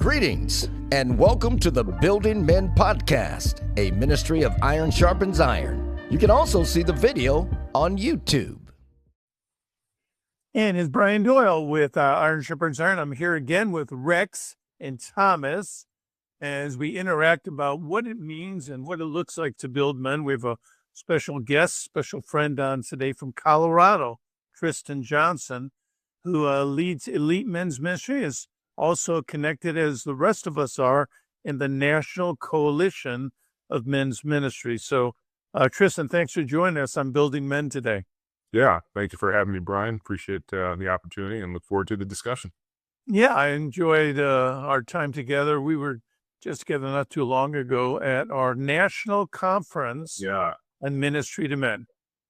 Greetings and welcome to the Building Men Podcast, a ministry of Iron Sharpens Iron. You can also see the video on YouTube. And it's Brian Doyle with Iron Sharpens Iron. I'm here again with Rex and Thomas as we interact about what it means and what it looks like to build men. We have a special guest, special friend on today from Colorado, Tristan Johnson, who leads Elite Men's Ministry, is also connected as the rest of us are in the National Coalition of Men's Ministries. So, Tristan, thanks for joining us on Building Men today. Yeah, thank you for having me, Brian. Appreciate the opportunity and look forward to the discussion. Yeah, I enjoyed our time together. We were just together not too long ago at our national conference on ministry to men.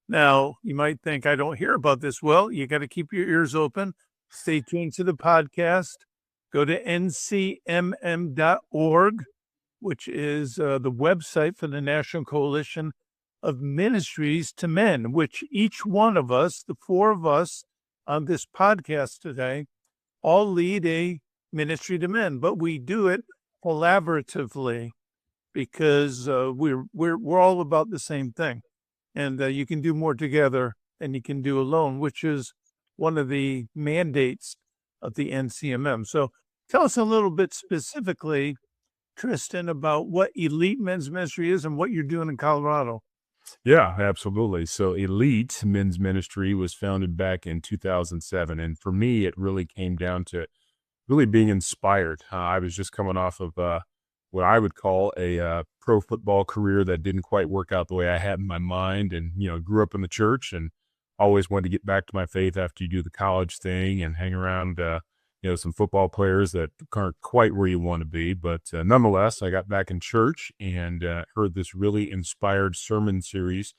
Now, you might think I don't hear about this. Well, you got to keep your ears open. Stay tuned to the podcast. Go to ncmm.org, which is the website for the National Coalition of Ministries to Men, which each one of us, the four of us on this podcast today, all lead a ministry to men, but we do it collaboratively because we're all about the same thing. And you can do more together than you can do alone, which is one of the mandates of the NCMM. So tell us a little bit specifically, Tristan, about what Elite Men's Ministry is and what you're doing in Colorado. Yeah, absolutely. So Elite Men's Ministry was founded back in 2007. And for me, it really came down to really being inspired. I was just coming off of what I would call a pro football career that didn't quite work out the way I had in my mind, and, grew up in the church and always wanted to get back to my faith after you do the college thing and hang around, some football players that aren't quite where you want to be. But nonetheless, I got back in church and heard this really inspired sermon series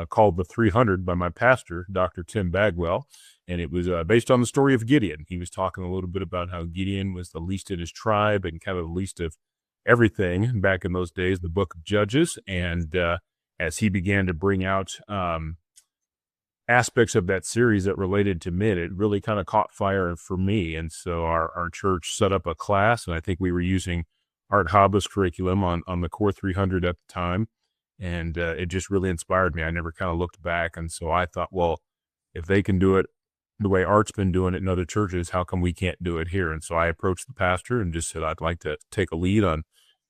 called The 300 by my pastor, Dr. Tim Bagwell. And it was based on the story of Gideon. He was talking a little bit about how Gideon was the least in his tribe and kind of the least of everything back in those days, the book of Judges. And as he began to bring out aspects of that series that related to men, it really kind of caught fire for me. And so our church set up a class, and I think we were using Art Habba's curriculum on the Core 300 at the time. And it just really inspired me. I never kind of looked back. And so I thought, well, if they can do it the way Art's been doing it in other churches, how come we can't do it here? And so I approached the pastor and just said, I'd like to take a lead on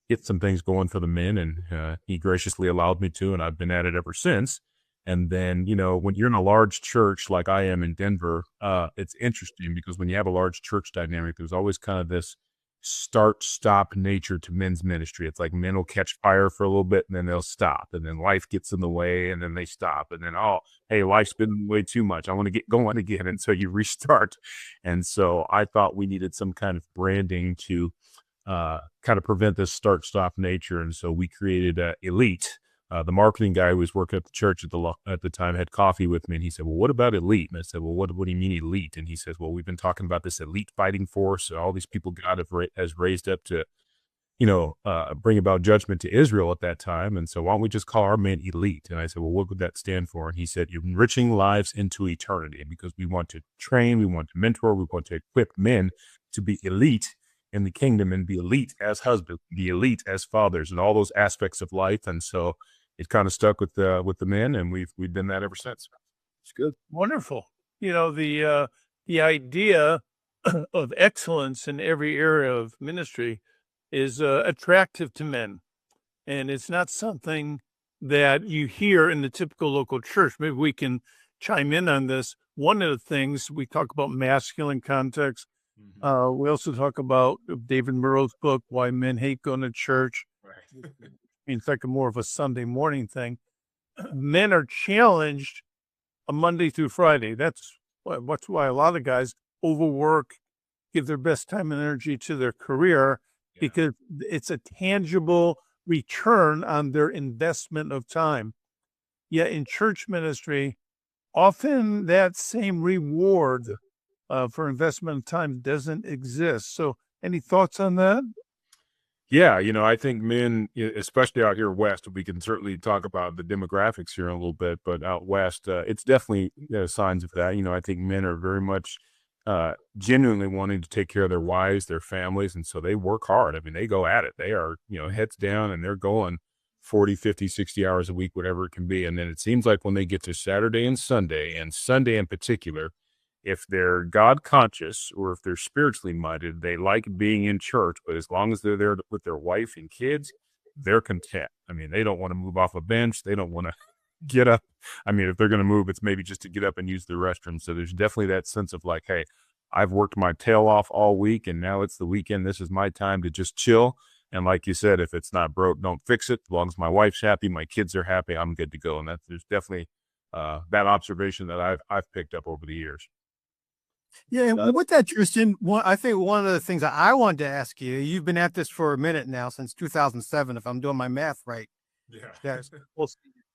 get some things going for the men. And he graciously allowed me to, and I've been at it ever since. And then, when you're in a large church like I am in Denver, it's interesting because when you have a large church dynamic, there's always kind of this start-stop nature to men's ministry. It's like men will catch fire for a little bit and then they'll stop. And then life gets in the way and then they stop. And then, hey, life's been way too much. I want to get going again. And so you restart. And so I thought we needed some kind of branding to kind of prevent this start-stop nature. And so we created Elite. The marketing guy who was working at the church at the time had coffee with me, and he said, well, what about Elite? And I said, well, what do you mean Elite? And he says, well, we've been talking about this elite fighting force, and all these people God has raised up to, bring about judgment to Israel at that time. And so why don't we just call our men Elite? And I said, well, what would that stand for? And he said, enriching lives into eternity, because we want to train, we want to mentor, we want to equip men to be elite in the kingdom and be elite as husbands, be elite as fathers, and all those aspects of life. And so it kind of stuck with the men, and we've been that ever since. It's good. Wonderful. The idea of excellence in every area of ministry is attractive to men. And it's not something that you hear in the typical local church. Maybe we can chime in on this. One of the things we talk about masculine context. We also talk about David Murrow's book, Why Men Hate Going to Church. Right. It's like more of a Sunday morning thing. Men are challenged on Monday through Friday. That's why a lot of guys overwork, give their best time and energy to their career, because it's a tangible return on their investment of time. Yet in church ministry, often that same reward for investment of time doesn't exist. So any thoughts on that? Yeah, I think men, especially out here west, we can certainly talk about the demographics here in a little bit, but out west, it's definitely signs of that. I think men are very much genuinely wanting to take care of their wives, their families. And so they work hard. I mean, they go at it. They are, heads down, and they're going 40, 50, 60 hours a week, whatever it can be. And then it seems like when they get to Saturday and Sunday in particular, if they're God conscious or if they're spiritually minded, they like being in church, but as long as they're there with their wife and kids, they're content. I mean, they don't want to move off a bench. They don't want to get up. I mean, if they're going to move, it's maybe just to get up and use the restroom. So there's definitely that sense of like, hey, I've worked my tail off all week and now it's the weekend. This is my time to just chill. And like you said, if it's not broke, don't fix it. As long as my wife's happy, my kids are happy, I'm good to go. And there's definitely that observation that I've picked up over the years. Yeah, and with that, Tristan, I think one of the things that I wanted to ask you, you've been at this for a minute now, since 2007, if I'm doing my math right. Yeah.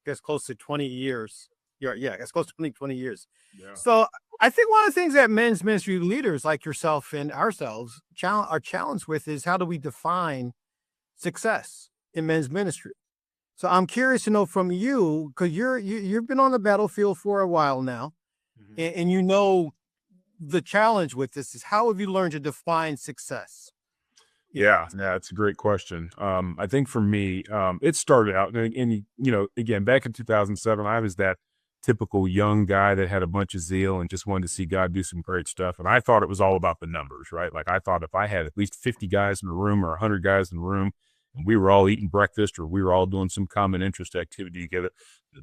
That's close to 20 years. Yeah, it's close to 20 years. Yeah. So I think one of the things that men's ministry leaders like yourself and ourselves are challenged with is, how do we define success in men's ministry? So I'm curious to know from you, because you've been on the battlefield for a while now, and you know the challenge with this is, how have you learned to define success? Yeah, it's a great question. I think for me, it started out, and again, back in 2007, I was that typical young guy that had a bunch of zeal and just wanted to see God do some great stuff. And I thought it was all about the numbers, right? Like I thought if I had at least 50 guys in a room or 100 guys in a room, and we were all eating breakfast or we were all doing some common interest activity together,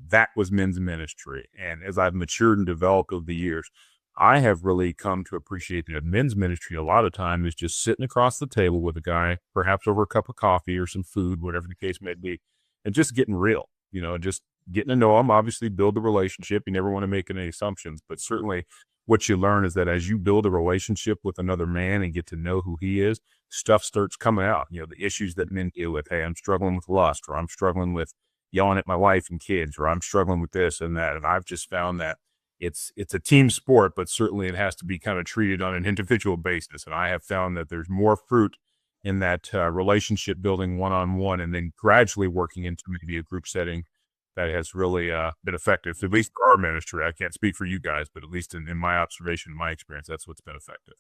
that was men's ministry. And as I've matured and developed over the years, I have really come to appreciate that men's ministry a lot of time is just sitting across the table with a guy, perhaps over a cup of coffee or some food, whatever the case may be, and just getting real, just getting to know him, obviously build a relationship. You never want to make any assumptions, but certainly what you learn is that as you build a relationship with another man and get to know who he is, stuff starts coming out. The issues that men deal with. Hey, I'm struggling with lust, or I'm struggling with yelling at my wife and kids, or I'm struggling with this and that. And I've just found that it's a team sport, but certainly it has to be kind of treated on an individual basis. And I have found that there's more fruit in that relationship building one-on-one, and then gradually working into maybe a group setting that has really been effective, at least for our ministry. I can't speak for you guys, but at least in my observation, my experience, that's what's been effective.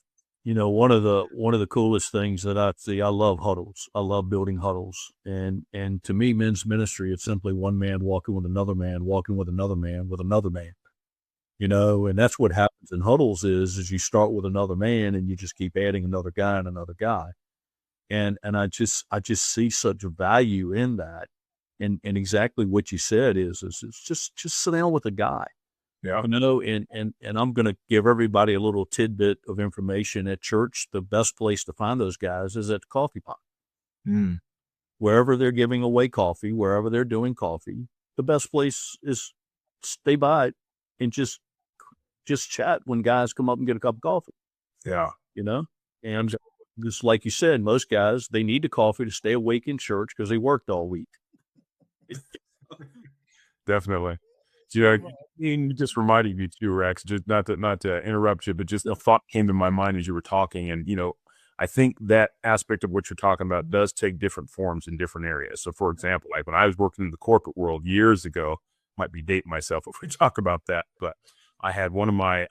One of the coolest things that I see, I love huddles. I love building huddles. And to me, men's ministry is simply one man walking with another man, walking with another man, with another man. And that's what happens in huddles is you start with another man and you just keep adding another guy and another guy. And I just see such a value in that. And exactly what you said is it's just sit down with a guy. Yeah. And I'm going to give everybody a little tidbit of information at church. The best place to find those guys is at the coffee pot. Wherever they're giving away coffee, wherever they're doing coffee, the best place is stay by it and just chat when guys come up and get a cup of coffee. Yeah. And just like you said, most guys, they need the coffee to stay awake in church because they worked all week. Definitely. You just reminded me too, Rex, just not to interrupt you, but just a thought came to my mind as you were talking. And, I think that aspect of what you're talking about does take different forms in different areas. So for example, like when I was working in the corporate world years ago, might be dating myself if we talk about that, but I had one of my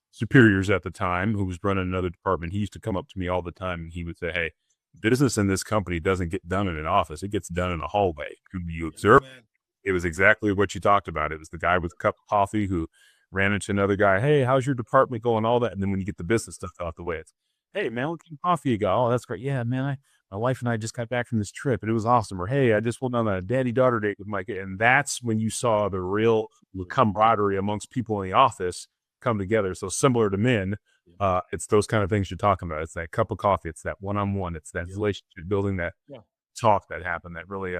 superiors at the time who was running another department. He used to come up to me all the time and he would say, hey, business in this company doesn't get done in an office. It gets done in a hallway. Could you observe? It was exactly what you talked about. It was the guy with a cup of coffee who ran into another guy. Hey, how's your department going? All that. And then when you get the business stuff out the way, it's, hey, man, what kind of coffee you got? Oh, that's great. Yeah, man, my wife and I just got back from this trip and it was awesome. Or, hey, I just went on a daddy-daughter date with my kid. And that's when you saw the real camaraderie amongst people in the office come together. So similar to men, it's those kind of things you're talking about. It's that cup of coffee. It's that one-on-one. It's that relationship building, that talk that happened that really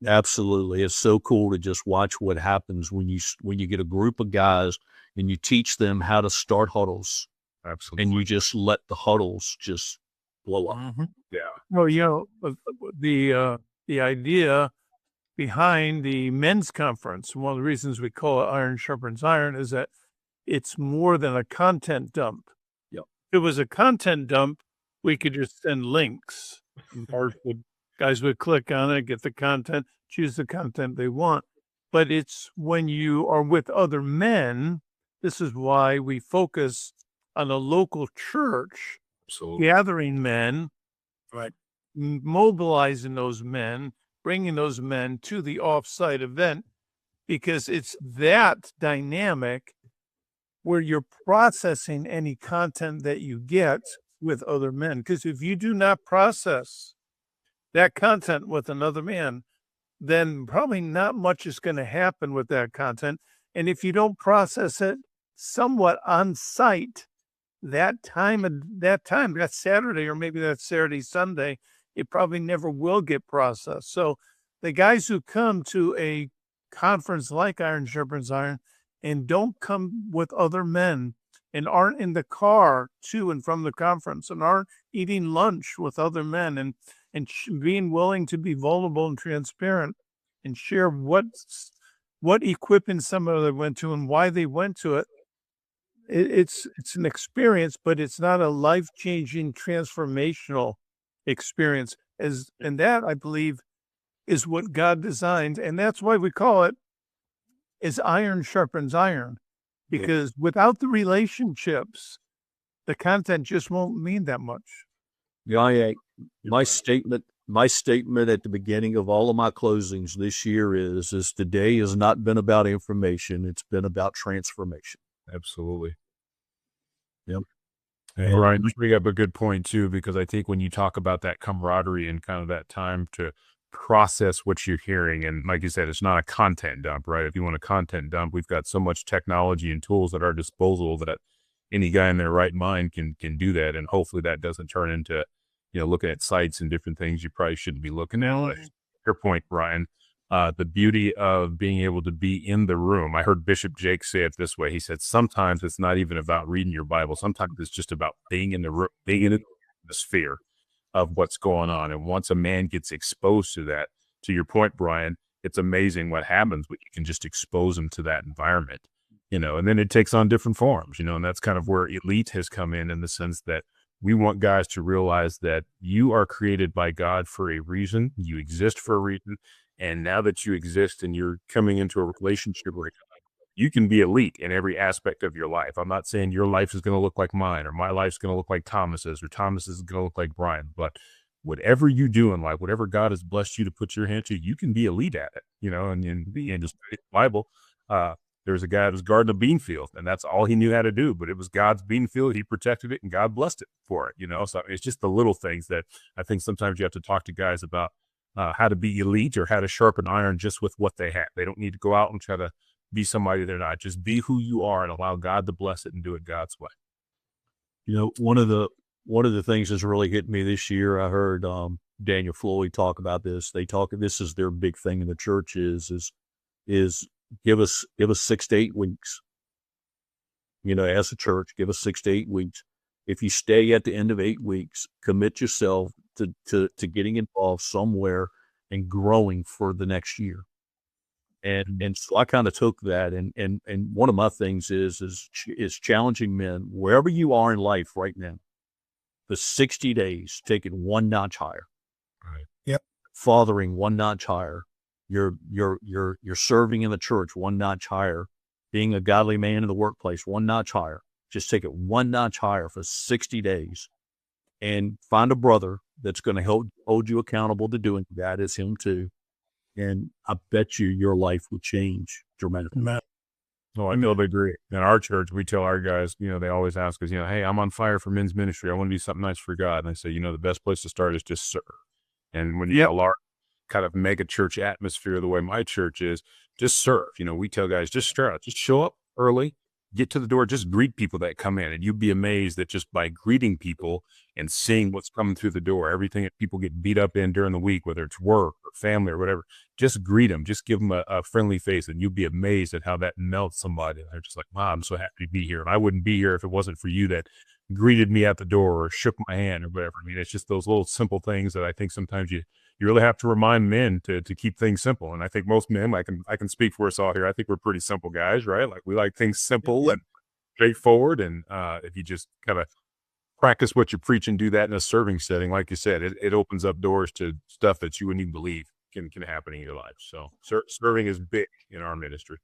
Absolutely. It's so cool to just watch what happens when you get a group of guys and you teach them how to start huddles. Absolutely. And you just let the huddles just blow up. Yeah. Well, the idea behind the men's conference, one of the reasons we call it Iron Sharpens Iron, is that it's more than a content dump. Yep. If it was a content dump, we could just send links. Guys would click on it, get the content, choose the content they want. But it's when you are with other men This is why we focus on a local church, Absolutely. gathering men, Right. mobilizing those men, bringing those men to the offsite event, because it's that dynamic where you're processing any content that you get with other men. Because if you do not process that content with another man, then probably not much is going to happen with that content. And if you don't process it somewhat on site, that Saturday, or maybe that Saturday, Sunday, it probably never will get processed. So the guys who come to a conference like Iron Sharpens Iron and don't come with other men and aren't in the car to and from the conference and aren't eating lunch with other men and being willing to be vulnerable and transparent and share what equipment some of them went to and why they went to it. It's an experience, but it's not a life-changing, transformational experience. And that, I believe, is what God designed, and that's why we call it as iron sharpens iron, because without the relationships, the content just won't mean that much. Yeah, my statement at the beginning of all of my closings this year is today has not been about information. It's been about transformation. Absolutely. Yep. And Ryan, you bring up a good point too, because I think when you talk about that camaraderie and kind of that time to process what you're hearing, and like you said, it's not a content dump, right? If you want a content dump, we've got so much technology and tools at our disposal that any guy in their right mind can do that. And hopefully that doesn't turn into, looking at sites and different things you probably shouldn't be looking at. Your point, Brian. The beauty of being able to be in the room. I heard Bishop Jake say it this way. He said, sometimes it's not even about reading your Bible. Sometimes it's just about being in the room, being in the atmosphere of what's going on. And once a man gets exposed to that, to your point, Brian, it's amazing what happens when you can just expose them to that environment, and then it takes on different forms, and that's kind of where Elite has come in the sense that we want guys to realize that you are created by God for a reason. You exist for a reason. And now that you exist and you're coming into a relationship where you can be elite in every aspect of your life. I'm not saying your life is going to look like mine, or my life's going to look like Thomas's, or Thomas's is going to look like Brian. But whatever you do in life, whatever God has blessed you to put your hand to, you can be elite at it, and just the Bible. There's a guy that was guarding a bean field, and that's all he knew how to do, but it was God's bean field. He protected it and God blessed it for it, so it's just the little things that I think sometimes you have to talk to guys about. How to be elite or how to sharpen iron just with what they have. They don't need to go out and try to be somebody they're not. Just be who you are and allow God to bless it and do it God's way. One of the things that's really hit me this year, I heard Daniel Floyd talk about this. This is their big thing in the church is give us 6 to 8 weeks. As a church, give us 6 to 8 weeks. If you stay at the end of 8 weeks, commit yourself to getting involved somewhere and growing for the next year. And so I kind of took that and one of my things is challenging men wherever you are in life right now. The 60 days, take it one notch higher. Right. Yep. Fathering one notch higher. You're serving in the church one notch higher. Being a godly man in the workplace one notch higher. Just take it one notch higher for 60 days and find a brother that's going to hold you accountable to doing that as him too. And I bet you your life will change dramatically. No, I totally agree. In our church, we tell our guys, they always ask us, hey, I'm on fire for men's ministry. I want to do something nice for God. And I say, the best place to start is just serve. And when you tell our kind of mega church atmosphere, the way my church is, just serve. We tell guys, just start, just show up early, get to the door, just greet people that come in. And you'd be amazed that just by greeting people and seeing what's coming through the door, everything that people get beat up in during the week, whether it's work or family or whatever, just greet them, just give them a friendly face. And you'd be amazed at how that melts somebody. They're just like, wow, I'm so happy to be here. And I wouldn't be here if it wasn't for you that greeted me at the door or shook my hand or whatever. I mean, it's just those little simple things that I think sometimes you really have to remind men to keep things simple. And I think most men, I can speak for us all here. I think we're pretty simple guys, right? Like we like things simple and straightforward. And if you just kind of practice what you preach and do that in a serving setting, like you said, it opens up doors to stuff that you wouldn't even believe can happen in your life. So serving is big in our ministry.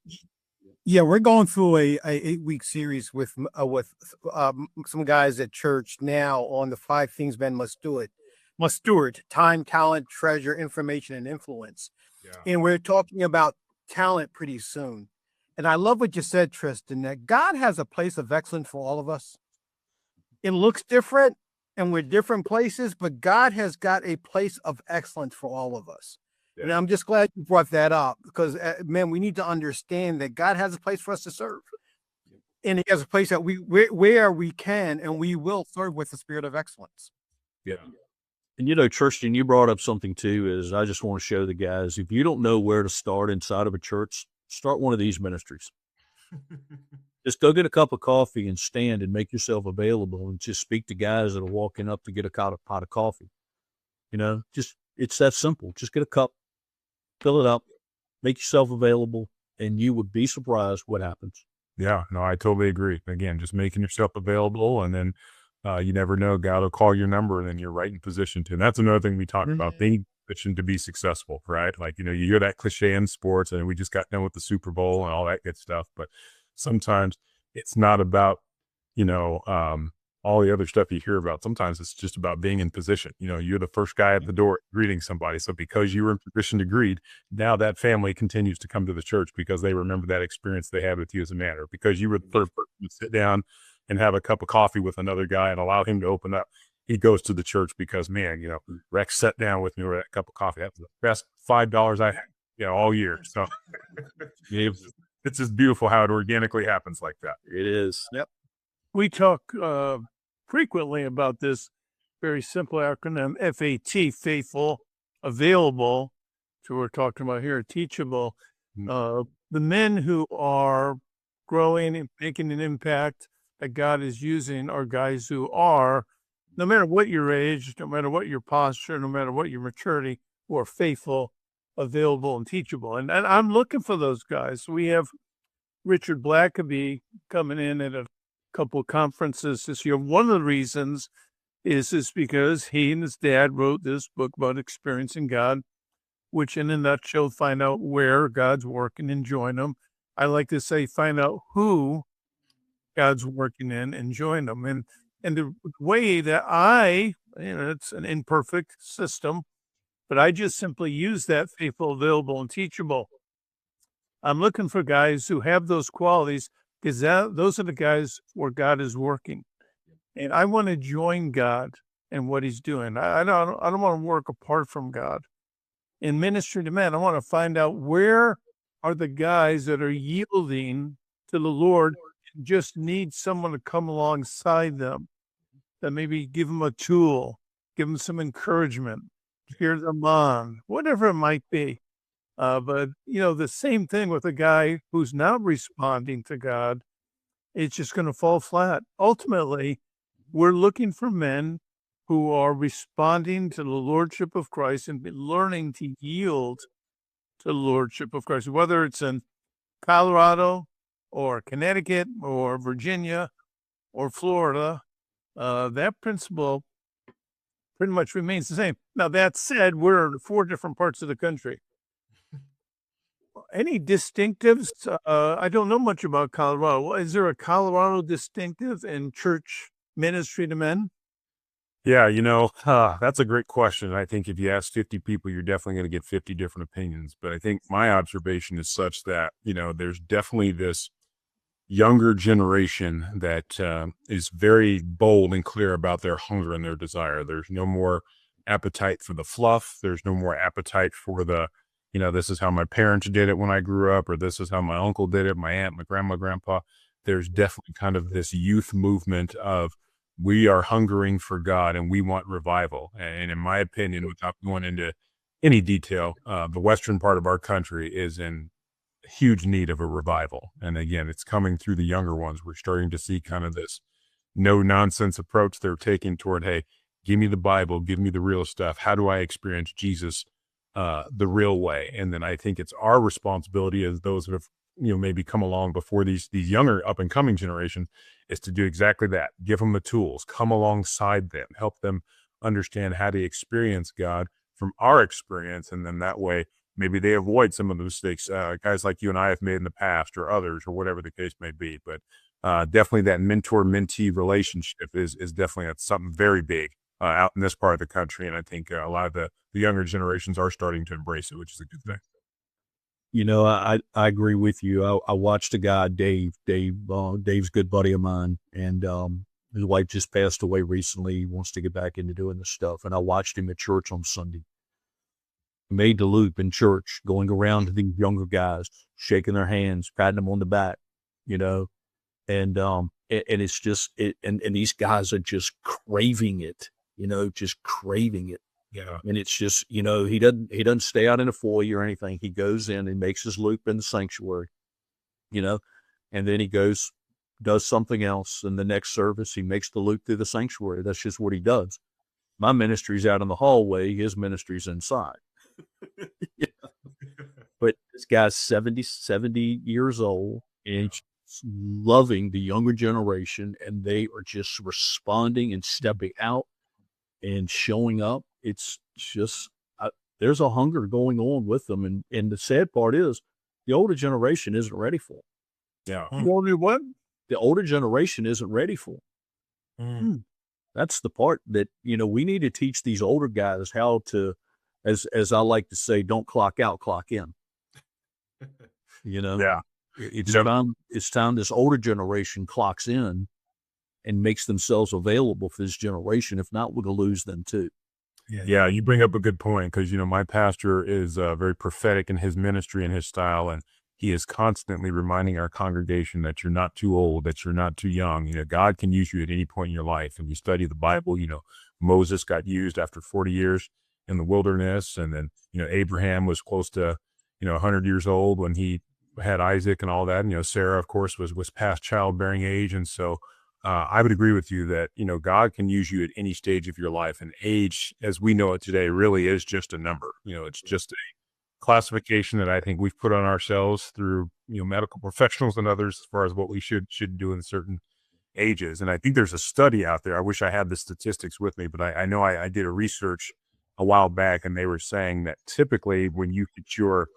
Yeah, we're going through a 8-week series with some guys at church now on the 5 things men must steward: time, talent, treasure, information, and influence. Yeah. And we're talking about talent pretty soon. And I love what you said, Tristan, that God has a place of excellence for all of us. It looks different and we're different places, but God has got a place of excellence for all of us. And Yeah. I'm just glad you brought that up because, man, we need to understand that God has a place for us to serve. And he has a place that where we can and we will serve with the spirit of excellence. Yeah. And Tristan, you brought up something too, is I just want to show the guys, if you don't know where to start inside of a church, start one of these ministries. Just go get a cup of coffee and stand and make yourself available and just speak to guys that are walking up to get a pot of coffee. Just it's that simple. Just get a cup, fill it up, make yourself available, and you would be surprised what happens. Yeah, no, I totally agree. Again, just making yourself available, and then you never know, God will call your number, and then you're right in position to. And that's another thing we talk about, being positioned to be successful, right? Like, you hear that cliche in sports, and we just got done with the Super Bowl and all that good stuff. But sometimes it's not about, all the other stuff you hear about. Sometimes it's just about being in position. You're the first guy at the door greeting somebody. So because you were in position to greet, now that family continues to come to the church because they remember that experience they had with you as a man, or because you were the third person to sit down and have a cup of coffee with another guy and allow him to open up. He goes to the church because, man, Rex sat down with me over that cup of coffee. That was the best $5 I had, all year. So it's just beautiful how it organically happens like that. It is. Yep. We talk frequently about this very simple acronym, FAT, faithful, available. So we're talking about here, teachable. The men who are growing and making an impact that God is using are guys who are, no matter what your age, no matter what your posture, no matter what your maturity, who are faithful, available, and teachable. And I'm looking for those guys. We have Richard Blackaby coming in at a couple of conferences this year. One of the reasons is because he and his dad wrote this book about experiencing God, which in a nutshell, find out where God's working and join them. I like to say, find out who God's working in and join them. And the way that it's an imperfect system, but I just simply use that faithful, available, and teachable. I'm looking for guys who have those qualities because those are the guys where God is working. And I want to join God in what he's doing. I don't want to work apart from God. In ministry to men, I want to find out where are the guys that are yielding to the Lord and just need someone to come alongside them, that maybe give them a tool, give them some encouragement, cheer them on, whatever it might be. But, the same thing with a guy who's not responding to God, it's just going to fall flat. Ultimately, we're looking for men who are responding to the Lordship of Christ and learning to yield to the Lordship of Christ, whether it's in Colorado or Connecticut or Virginia or Florida. That principle pretty much remains the same. Now, that said, we're in 4 different parts of the country. Any distinctives? I don't know much about Colorado. Is there a Colorado distinctive in church ministry to men? Yeah, that's a great question. I think if you ask 50 people, you're definitely going to get 50 different opinions. But I think my observation is such that, there's definitely this younger generation that is very bold and clear about their hunger and their desire. There's no more appetite for the fluff. There's no more appetite for the, this is how my parents did it when I grew up, or this is how my uncle did it, my aunt, my grandma, grandpa. There's definitely kind of this youth movement of, we are hungering for God and we want revival. And in my opinion, without going into any detail, the western part of our country is in huge need of a revival. And again, it's coming through the younger ones. We're starting to see kind of this no nonsense approach they're taking toward, hey, give me the Bible, give me the real stuff. How do I experience Jesus the real way? And then I think it's our responsibility as those that have, maybe come along before these younger up and coming generation, is to do exactly that. Give them the tools, come alongside them, help them understand how to experience God from our experience. And then that way maybe they avoid some of the mistakes guys like you and I have made in the past, or others, or whatever the case may be. But definitely that mentor-mentee relationship is definitely something very big out in this part of the country. And I think a lot of the younger generations are starting to embrace it, which is a good thing. I agree with you. I watched a guy, Dave's a good buddy of mine, and his wife just passed away recently. He wants to get back into doing this stuff. And I watched him at church on Sunday. He made the loop in church, going around to these younger guys, shaking their hands, patting them on the back, and it's just, and these guys are just craving it, just craving it. Yeah. And it's just, he doesn't stay out in the foyer or anything. He goes in and makes his loop in the sanctuary, and then he goes, does something else. In the next service, he makes the loop through the sanctuary. That's just what he does. My ministry's out in the hallway. His ministry's inside. But this guy's 70 years old, and he's loving the younger generation, and they are just responding and stepping out and showing up. It's just, there's a hunger going on with them. And the sad part is the older generation isn't ready for it. Yeah. What? The older generation isn't ready for it. That's the part that, we need to teach these older guys how to, as I like to say, don't clock out, clock in. Yeah. It's time this older generation clocks in and makes themselves available for this generation. If not, we're going to lose them too. Yeah, you bring up a good point, because, my pastor is very prophetic in his ministry and his style, and he is constantly reminding our congregation that you're not too old, that you're not too young. God can use you at any point in your life. And you study the Bible, Moses got used after 40 years in the wilderness, and then, Abraham was close to, 100 years old when he had Isaac and all that. And, Sarah, of course, was past childbearing age. And so I would agree with you that, God can use you at any stage of your life, and age, as we know it today, really is just a number. It's just a classification that I think we've put on ourselves through, medical professionals and others, as far as what we should do in certain ages. And I think there's a study out there. I wish I had the statistics with me, but I know I did a research a while back, and they were saying that typically when you hit your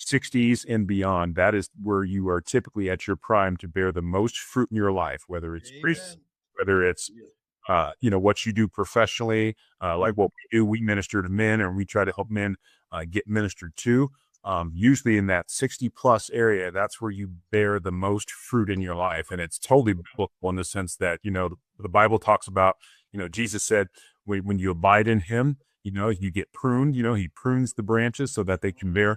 60s and beyond, that is where you are typically at your prime to bear the most fruit in your life, whether it's priest, whether it's what you do professionally, like what we do. We minister to men, and we try to help men get ministered to. Usually in that 60 plus area, that's where you bear the most fruit in your life. And it's totally biblical in the sense that, the Bible talks about, Jesus said, when you abide in him, you get pruned, he prunes the branches so that they can bear.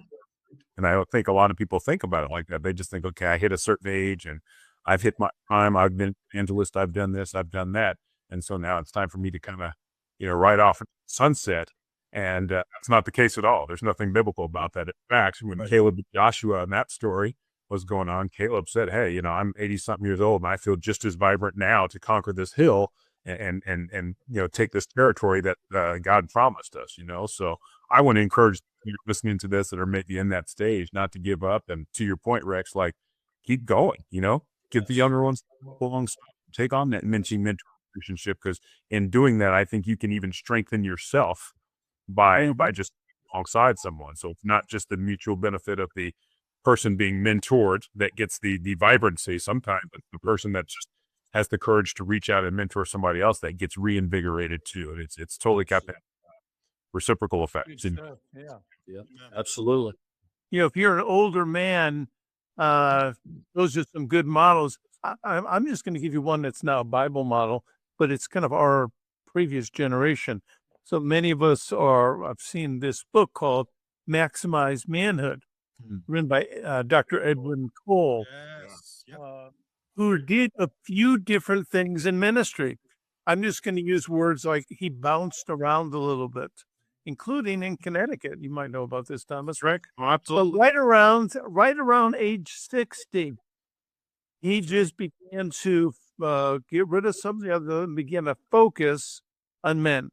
And I don't think a lot of people think about it like that. They just think, okay, I hit a certain age and I've hit my prime. I've been evangelist. I've done this. I've done that. And so now it's time for me to kind of, ride off at sunset. And that's not the case at all. There's nothing biblical about that. In fact, when Caleb and Joshua and that story was going on, Caleb said, hey, I'm 80 something years old, and I feel just as vibrant now to conquer this hill and take this territory that God promised us, So I want to encourage you listening to this that are maybe in that stage not to give up. And to your point, Rex, like, keep going, get the younger ones alongside, take on that mentor relationship, because in doing that, I think you can even strengthen yourself by just alongside someone. So it's not just the mutual benefit of the person being mentored that gets the vibrancy sometimes, but the person that just has the courage to reach out and mentor somebody else that gets reinvigorated too. And it's totally got that reciprocal effect. Yeah, absolutely. If you're an older man, those are some good models. I'm just going to give you one that's now a Bible model, but it's kind of our previous generation. So many of us I've seen this book called Maximize Manhood, written by Dr. Edwin Cole, who did a few different things in ministry. I'm just going to use words like he bounced around a little bit, including in Connecticut. You might know about this, Thomas, right? Oh, absolutely. So right around age 60, he just began to get rid of some of the other and began to focus on men.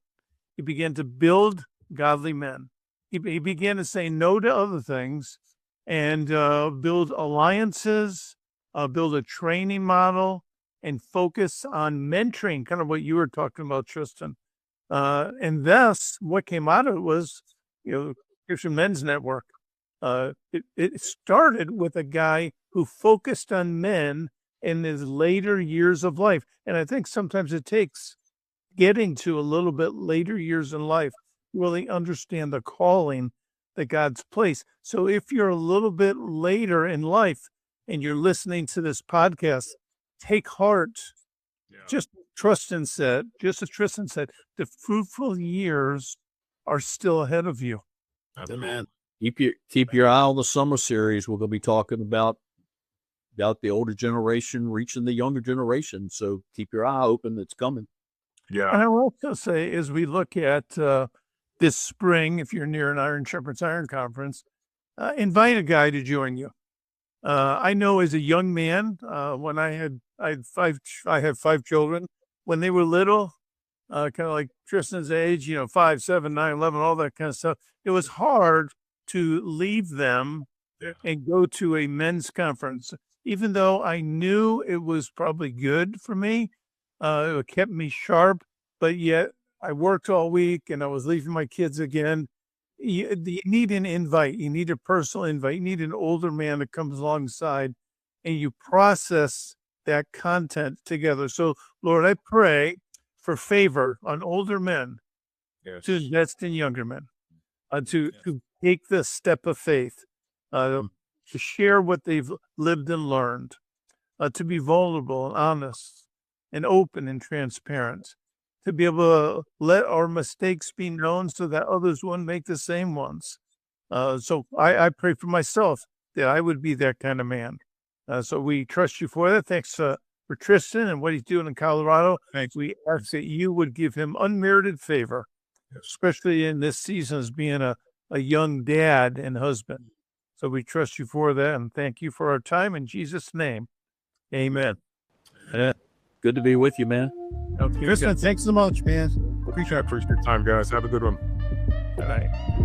He began to build godly men. He began to say no to other things and build alliances, build a training model, and focus on mentoring, kind of what you were talking about, Tristan. And thus, what came out of it was, Christian Men's Network. It started with a guy who focused on men in his later years of life. And I think sometimes it takes getting to a little bit later years in life to really understand the calling that God's placed. So if you're a little bit later in life and you're listening to this podcast, take heart. Just Tristan said, the fruitful years are still ahead of you. Man, keep your eye on the summer series. We're going to be talking about the older generation reaching the younger generation. So keep your eye open. It's coming. Yeah. And I will also say, as we look at this spring, if you're near an Iron Shepherd's Iron Conference, invite a guy to join you. I know as a young man, when I have 5 children, when they were little, kind of like Tristan's age, 5, 7, 9, 11, all that kind of stuff. It was hard to leave them and go to a men's conference, even though I knew it was probably good for me. It kept me sharp, but yet I worked all week and I was leaving my kids again. You need an invite. You need a personal invite. You need an older man that comes alongside and you process that content together. So, Lord, I pray for favor on older men to invest in younger men, to take the step of faith, to share what they've lived and learned, to be vulnerable and honest and open and transparent, to be able to let our mistakes be known so that others won't make the same ones. So I pray for myself that I would be that kind of man. So we trust you for that. Thanks for Tristan and what he's doing in Colorado. Thanks. We ask that you would give him unmerited favor, especially in this season as being a young dad and husband. So we trust you for that and thank you for our time in Jesus' name. Amen. Yeah. Good to be with you, man. Tristan, thanks so much, man. Appreciate your time, guys. Have a good one. Good night.